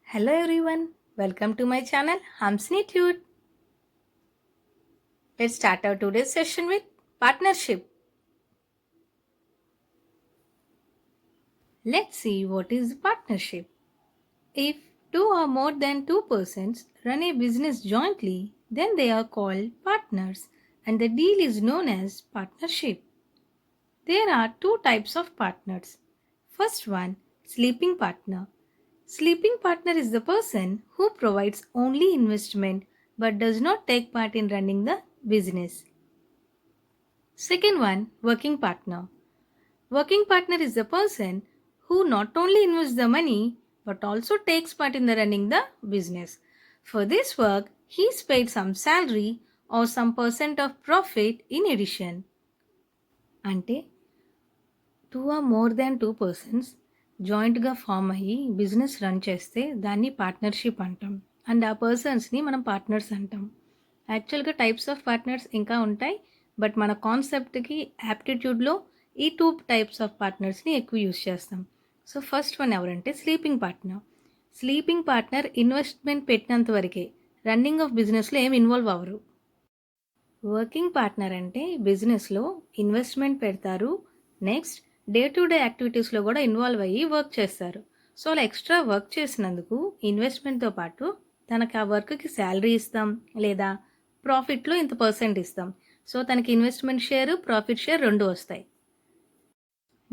Hello everyone, welcome to my channel Hamsnitude. Let's start our today's session with partnership. Let's see what is partnership. If two or more than two persons run a business jointly, then they are called partners and the deal is known as partnership. There are two types of partners. First one, sleeping partner. Sleeping partner is the person who provides only investment but does not take part in running the business. Second one, working partner. Working partner is the person who not only invests the money but also takes part in the running the business. For this work, he is paid some salary or some percent of profit in addition. అంటే two or more than two persons జాయింట్గా firm అయ్యి business run చేస్తే దాన్ని partnership అంటాం. And ఆ పర్సన్స్ని మనం partners అంటాం. యాక్చువల్గా టైప్స్ ఆఫ్ పార్ట్నర్స్ ఇంకా ఉంటాయి, బట్ మన కాన్సెప్ట్కి యాప్టిట్యూడ్లో ఈ టూ టైప్స్ ఆఫ్ పార్ట్నర్స్ని ఎక్కువ యూస్ చేస్తాం. సో ఫస్ట్ వన్ ఎవరంటే sleeping partner. Sleeping partner investment పెట్టినంత వరకే, రన్నింగ్ ఆఫ్ బిజినెస్లో ఏం ఇన్వాల్వ్ అవ్వరు. వర్కింగ్ పార్ట్నర్ అంటే బిజినెస్లో ఇన్వెస్ట్మెంట్ పెడతారు, నెక్స్ట్ డే టు డే యాక్టివిటీస్లో కూడా ఇన్వాల్వ్ అయ్యి వర్క్ చేస్తారు. సో అలా ఎక్స్ట్రా వర్క్ చేసినందుకు ఇన్వెస్ట్మెంట్తో పాటు తనకి ఆ వర్క్కి శాలరీ ఇస్తాం లేదా ప్రాఫిట్లో ఇంత పర్సెంట్ ఇస్తాం. సో తనకి ఇన్వెస్ట్మెంట్ షేర్, ప్రాఫిట్ షేర్ రెండు వస్తాయి.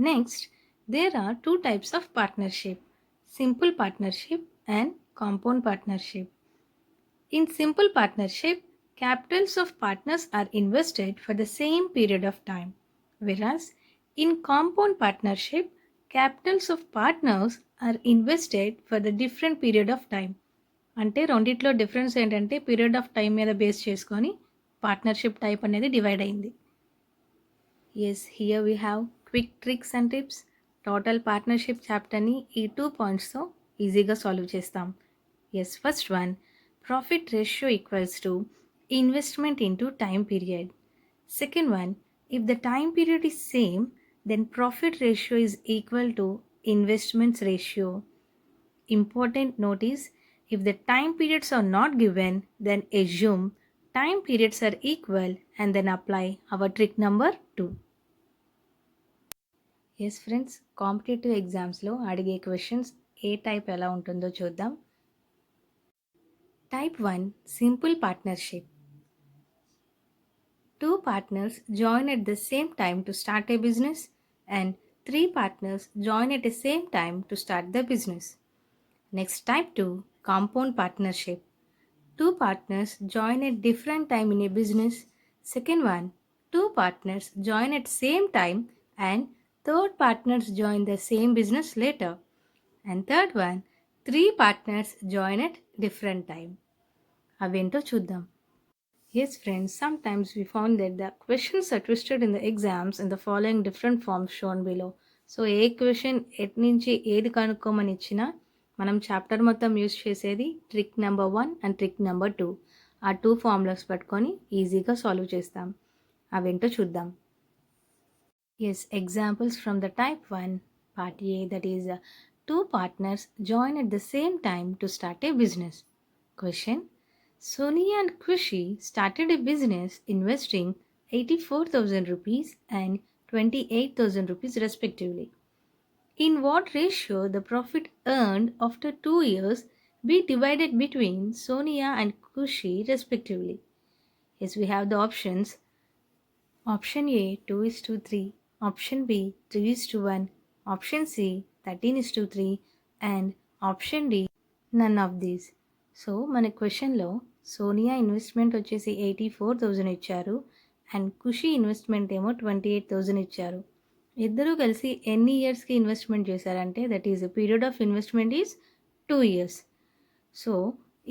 Next, there are two types of partnership, simple partnership and compound partnership. In simple partnership, capitals of partners are invested for the same period of time, whereas in compound partnership, capitals of partners are invested for the different period of time. అంటే రెండిట్లో difference ఏంటంటే period of time మీద base చేసుకొని partnership type అనేది divide అయింది. Yes, here we have quick tricks and tips. Total partnership చాప్టర్ని ఈ 2 పాయింట్స్తో ఈజీగా సాల్వ్ చేస్తాం. Yes, first one, profit ratio equals to investment into time period. Second one, if the time period is same, then profit ratio is equal to investments ratio. Important note is, if the time periods are not given, then assume time periods are equal and then apply our trick number 2. Yes friends, competitive ఎగ్జామ్స్లో అడిగే questions ఏ type ఎలా ఉంటుందో చూద్దాం. Type 1, simple partnership. Two partners join at the same time to start a business and three partners join at the same time to start the business. Next, type 2, compound partnership. Two partners join at different time in a business. Second one, two partners join at same time and third partners join the same business later. And third one, three partners join at different time. అవేంటో చూద్దాం. Yes friends, sometimes we found that the questions are twisted in the exams in the following different forms shown below. So A question at నుంచి ఏది కనుక్కోమని ఇచ్చినా మనం chapter మొత్తం use చేసేది trick number 1 and trick number 2. ఆ 2 formulas పట్టుకొని ఈజీగా solve చేస్తాం. అవేంటో చూద్దాం. Yes, examples from the type 1 part A, that is two partners join at the same time to start a business. Question: Sonia and Krushi started a business investing 84,000 rupees and 28,000 rupees respectively. In what ratio the profit earned after 2 years be divided between Sonia and Krushi respectively? Yes, we have the options. Option A 2:3, option B 3:1, option C 13:3 and option D none of these. So మన క్వశ్చన్లో Sonia investment వచ్చేసి 84,000 ఇచ్చారు and Kushi investment ఏమో 28,000 ఇచ్చారు. ఇద్దరూ కలిసి ఎన్ని ఇయర్స్కి ఇన్వెస్ట్మెంట్ చేశారంటే that is the period of investment is 2 years. So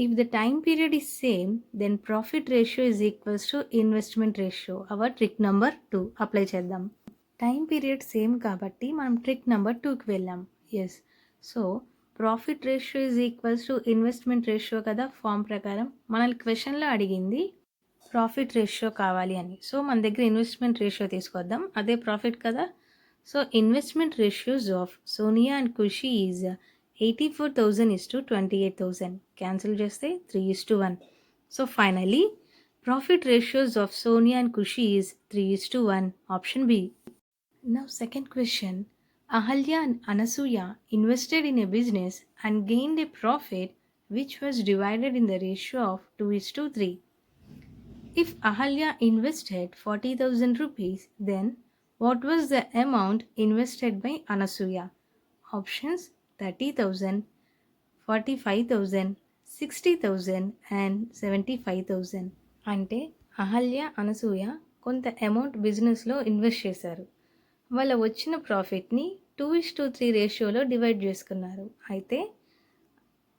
if the time period is same, then profit ratio is equals to investment ratio. Our trick number 2 apply చేద్దాం. Time period same కాబట్టి మనం trick number 2కి వెళ్ళాం. Yes, so profit ratio is equals to investment ratio కదా form ప్రకారం. మనల్ని క్వశ్చన్లో అడిగింది ప్రాఫిట్ రేషియో కావాలి అని, సో మన దగ్గర ఇన్వెస్ట్మెంట్ రేషియో తీసుకొద్దాం, అదే ప్రాఫిట్ కదా. So investment ratios of Sonia and Khushi is 84,000 is to 28,000. Cancel చేస్తే 3:1. So finally, profit ratios of Sonia and Kushi is 3:1. Option B. Now second question. Ahalya and Anasuya invested in a business and gained a profit which was divided in the ratio of 2:3. If Ahalya invested 40,000 rupees, then what was the amount invested by Anasuya? Options 30,000, 45,000, 60,000 and 75,000. అంటే అహల్య అనసూయ కొంత amount బిజినెస్లో invest చేశారు. వాళ్ళ వచ్చిన ప్రాఫిట్ని 2:3 రేషియోలో divide చేసుకున్నారు. అయితే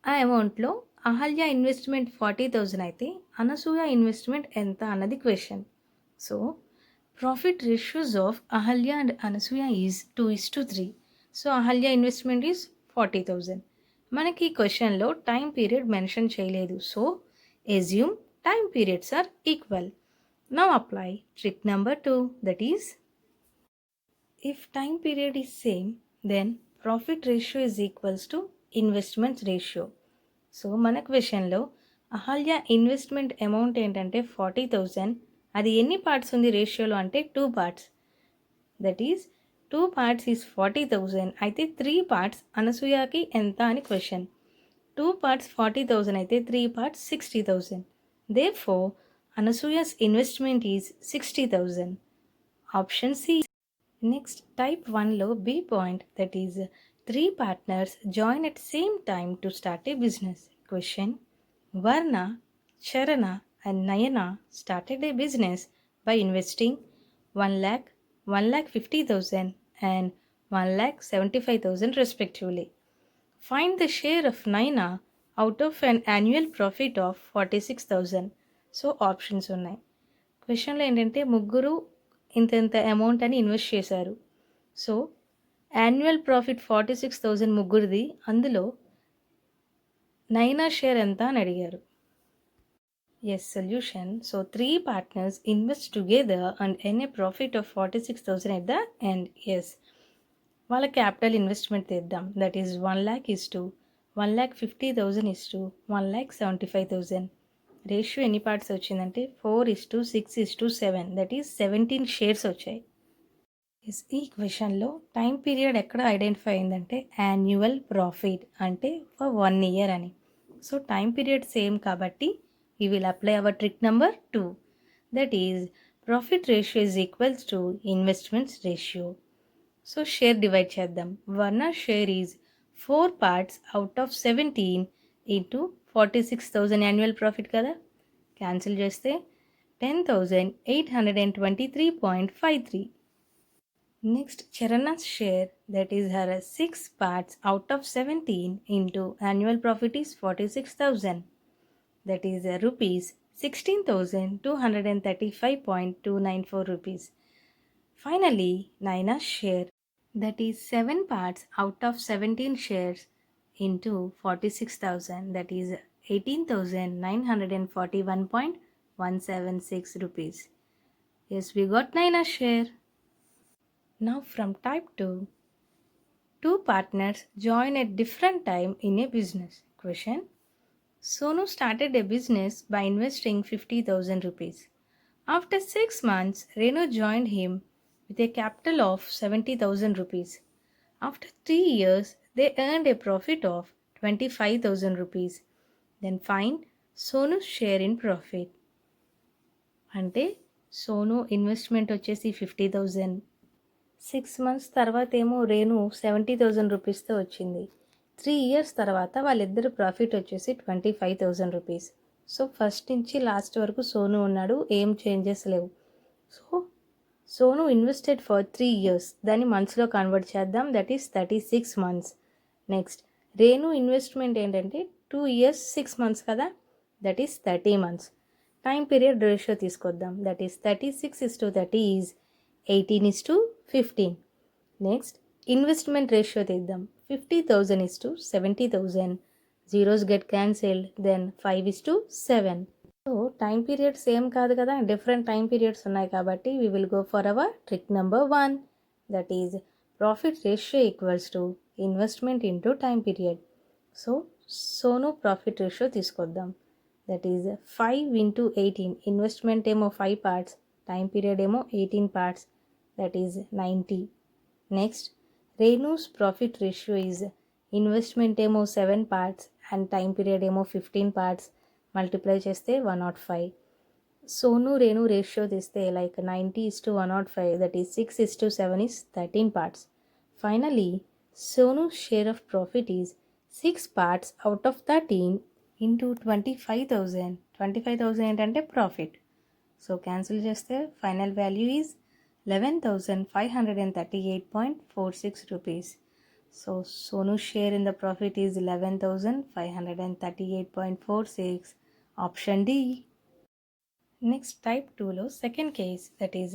ఆ అమౌంట్లో అహల్య ఇన్వెస్ట్మెంట్ 40,000 అయితే అనసూయ ఇన్వెస్ట్మెంట్ ఎంత అన్నది question. So profit ratios of Ahalya and Anasuya is 2:3. So Ahalya investment is 40,000. మనకి ఈ క్వశ్చన్లో టైం పీరియడ్ మెన్షన్ చేయలేదు. So assume time periods are equal. Now apply trick number 2, that is, if time period is same, then profit ratio is equals to investment ratio. So మన క్వశ్చన్లో Ahalya investment amount ఏంటంటే 40,000. అది ఎన్ని parts ఉంది రేషియోలో అంటే 2 parts. That is 2 parts is 40,000. అయితే 3 parts అనసూయకి ఎంత అని క్వశ్చన్. 2 parts 40,000 అయితే 3 parts 60,000. Therefore, Anasuya's investment is 60,000. Option C. Next, type 1లో B point, that is 3 partners join at same time to start a business. Question. Varna, Charana and Nayana started a business by investing 1 lakh, 1,50,000 and 1,75,000 respectively. Find the share of Naina out of an annual profit of 46,000. So options ఉన్నాయి. క్వశ్చన్లో ఏంటంటే ముగ్గురు ఇంత amount అని invest చేశారు. So annual profit 46,000 ముగ్గురిది. అందులో Naina share ఎంత అని అడిగారు. Yes solution. So 3 partners invest together and earn a profit of 46,000 at the end. Yes, వాళ్ళ క్యాపిటల్ ఇన్వెస్ట్మెంట్ తీద్దాం. That is 1 lakh is to 1,50,000 is to 1,75,000. Ratio ఎన్ని పార్ట్స్ వచ్చిందంటే 4:6:7. దట్ ఈజ్ 17 షేర్స్ వచ్చాయి. ఈ క్వశ్చన్లో టైం పీరియడ్ ఎక్కడ identify అయిందంటే annual profit అంటే ఫర్ 1 year అని. సో టైం పీరియడ్ సేమ్ కాబట్టి we will apply our trick number 2. That is, profit ratio is equals to investments ratio. So share divide చేద్దాం. Varna share is 4 parts out of 17 into 46,000 annual profit కదా. Cancel చేస్తే 10,823.53. Next Charan's share, that is her 6 parts out of 17 into annual profit is 46,000. That is rupees 16,235.294 rupees. Finally, Naina's share, that is 7 parts out of 17 shares into 46,000, that is 18,941.176 rupees. Yes, we got Naina's share. Now from type 2, 2 partners join at different time in a business. Question. Sonu started a business by investing 50,000 rupees. After 6 months, Renu joined him with a capital of 70,000 rupees. After 3 years, they earned a profit of 25,000 rupees. Then find Sonu's share in profit. అంటే Sonu investment వచ్చేసి 50,000. 6 months తర్వాత ఏమో రేణు 70,000 రూపీస్తో వచ్చింది. 3 years తర్వాత వాళ్ళిద్దరు profit వచ్చేసి 25,000 rupees. So first నుంచి last వరకు సోను ఉన్నాడు, ఏం చేంజెస్ లేవు. So Sonu invested for 3 years, దాన్ని మంత్స్లో కన్వర్ట్ చేద్దాం. That is 36 months. Next Renu investment ఏంటంటే 2 years 6 months కదా, that is 30 months. Time period ratio తీసుకొద్దాం. That is 36:30 is 18:15. Next investment ratio తీద్దాం. 50,000:70,000. Zeros get cancelled. Then 5:7. So time period same కాదు కదా, different time periods ఉన్నాయి కాబట్టి we will go for our trick number 1. That is profit ratio equals to investment into time period. So Sonu profit ratio తీసుకొద్దాం. That is 5 into 18. Investment ఏమో 5 parts, time period ఏమో 18 parts, that is 90. Next Renu's profit ratio is investment ఏమో 7 parts and time period ఏమో 15 parts, multiply చేస్తే 105. Sonu Renu ratio తీస్తే like 90:105, that is 6:7 is 13 parts. Finally, Sonu's share of profit is 6 parts out of 13 into 25,000. 25,000 ఏంటంటే profit. So cancel చేస్తే final value is 11,538.46 rupees. So Sonu's share in the profit is 11,538.46. Option D. Next, type 2లో second case, that is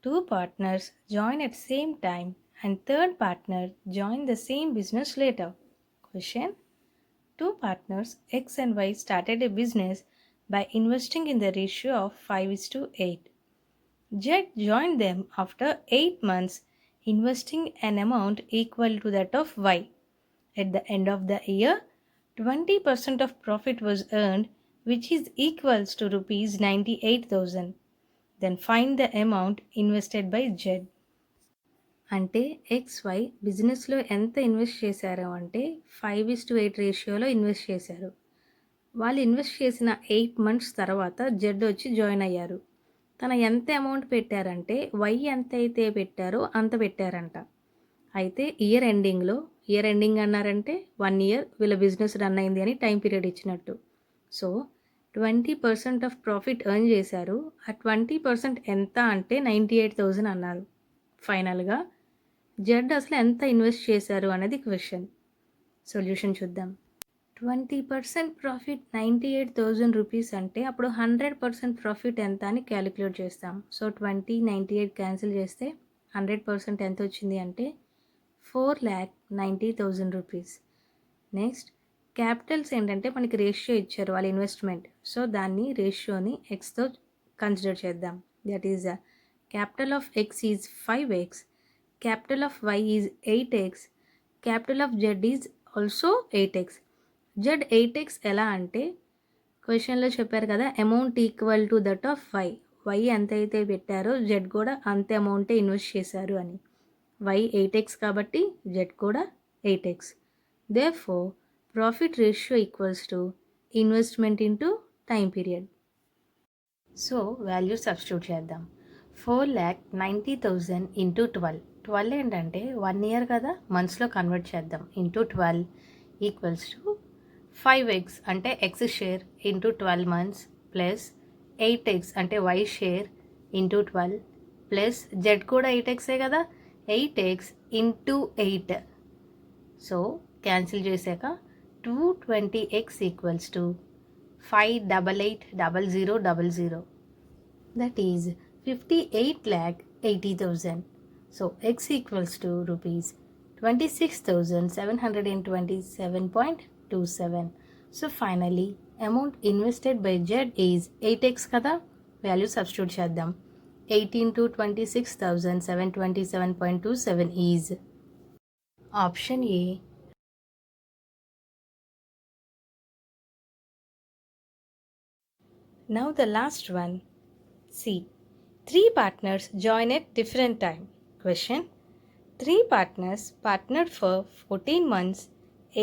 2 partners join at same time and third partner join the same business later. Question: 2 partners X and Y started a business by investing in the ratio of 5:8. Z joined them after 8 months, investing an amount equal to that of Y. At the end of the year, 20% of profit was earned, which is equals to rupees 98,000. Then find the amount invested by Z. అంటే XY బిజినెస్లో ఎంత invest చేశారు అంటే 5:8 రేషియోలో invest చేశారు. వాళ్ళు invest చేసిన 8 months తర్వాత జెడ్ వచ్చి జాయిన్ అయ్యారు. తన ఎంత అమౌంట్ పెట్టారంటే వై ఎంత అయితే పెట్టారో అంత పెట్టారంట. అయితే ఇయర్ ఎండింగ్ అన్నారంటే 1 year వీళ్ళ బిజినెస్ రన్ అయింది అని టైం పీరియడ్ ఇచ్చినట్టు. సో 20% ఆఫ్ ప్రాఫిట్ ఎర్న్ చేశారు. ఆ 20% ఎంత అంటే 98,000 అన్నారు. ఫైనల్గా జెడ్ అసలు ఎంత ఇన్వెస్ట్ చేశారు అనేది క్వశ్చన్. సొల్యూషన్ చూద్దాం. 20% ప్రాఫిట్ 98,000 రూపీస్ అంటే అప్పుడు 100% ప్రాఫిట్ ఎంత అని క్యాలిక్యులేట్ చేస్తాం. సో 20, 98 క్యాన్సిల్ చేస్తే 100% ఎంత వచ్చింది అంటే 4,90,000 రూపీస్. నెక్స్ట్ క్యాపిటల్స్ ఏంటంటే మనకి రేషియో ఇచ్చారు వాళ్ళ ఇన్వెస్ట్మెంట్. సో దాన్ని రేషియోని ఎక్స్తో కన్సిడర్ చేద్దాం. That is capital of X is 5x, capital of Y is 8x, capital of Z is also 8x. Z 8x ఎలా అంటే క్వశ్చన్లో చెప్పారు కదా, amount equal to that of Y. Y ఎంత అయితే పెట్టారో జెడ్ కూడా అంతే అమౌంటే ఇన్వెస్ట్ చేశారు అని. వై 8x కాబట్టి జెడ్ కూడా 8x. Therefore profit ratio equals to investment into time period. So value substitute చేద్దాం. 4,90,000 ఇంటూ 12. 12 ఏంటంటే 1 year కదా, మంత్స్లో కన్వర్ట్ చేద్దాం. ఇంటూ 12 ఈక్వల్స్ టు 5x అంటే X share into 12 months plus 8x అంటే Y share into 12 plus Z కూడా 8xే కదా, 8x ఇంటూ 8. సో క్యాన్సిల్ చేశాక 220x equals to 588,000. That is 58,80,000. So x equals to rupees 26,727.27. So finally amount invested by Z is 8x కదా, value substitute చేద్దాం. 8 into 26,727.27 is option A. Now the last one. See, 3 partners join at different time. Question: 3 partners partnered for 14 months,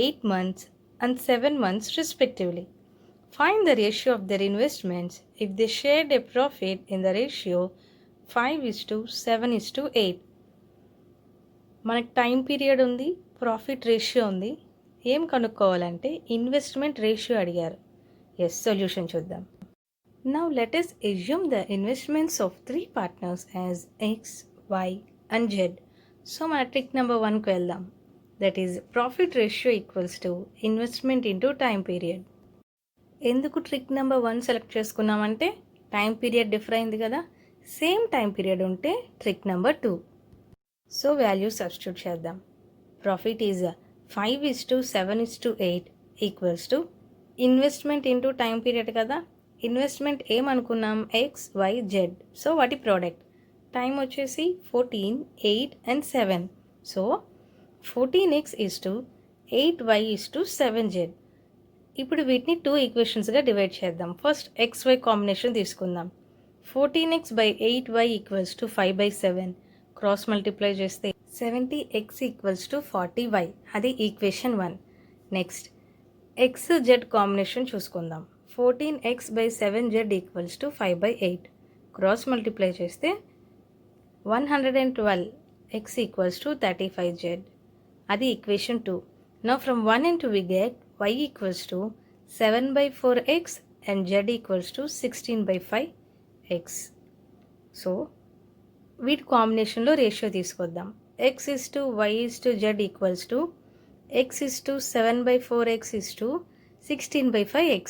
8 months and 7 months respectively. Find the ratio of their investments if they shared a profit in the ratio 5:7:8. మనకు time period ఉంది, profit ratio ఉంది. ఏం కనుక్కోవాలంటే investment ratio అడిగారు. Yes, solution చూద్దాం. Now let us assume the investments of 3 partners as X, Y and Z. So మన trick number 1కు వెళ్దాం. That is profit ratio equals to investment into time period. ఎందుకు trick number 1 select చేసుకున్నామంటే time period differ అయింది కదా, same time period ఉంటే trick number 2. So value substitute చేద్దాం. Profit is 5:7:8 equals to investment into time period కదా. Investment ఏమనుకున్నాం, X, Y, Z. So వాటి product. Time వచ్చేసి 14, 8 and 7. సో 14x is to 8y is to 7z. ఇప్పుడు వీటిని 2 ఈక్వేషన్స్గా divide చేద్దాం. ఫస్ట్ xy కాంబినేషన్ తీసుకుందాం. 14x/8y equals to 5/7. Cross multiply చేస్తే 70x ఈక్వల్స్ టు 40y. అది ఈక్వేషన్ 1. నెక్స్ట్ xz కాంబినేషన్ చూసుకుందాం. 14x/7z equals to 5/8. Cross multiply చేస్తే 112x ఈక్వల్స్ టు 35z. అది equation 2. Now from 1 and 2 we get y equals to 7/4x and z equals to 16/5x. So వీటి కాంబినేషన్లో ratio తీసుకొద్దాం. x is to y is to z equals to x is to 7/4x is to 16/5x.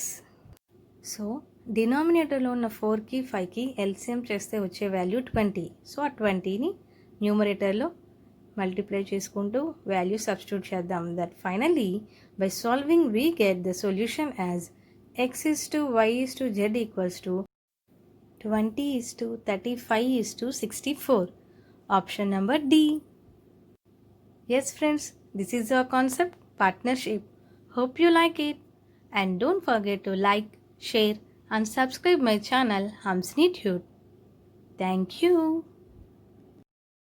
So డినామినేటర్లో ఉన్న 4కి 5కి LCM చేస్తే వచ్చే value 20. So ఆ 20ని న్యూమరేటర్లో మల్టిప్లై చేసుకుంటూ వాల్యూ సబ్స్టిట్యూట్ చేద్దాం. That finally by solving we get the solution as x is to y is to z equals to 20 is to 35 is to 64. Option number D. Yes friends, this is our concept partnership. Hope you like it and don't forget to like, share and subscribe my channel Hamsni Tute. Thank you.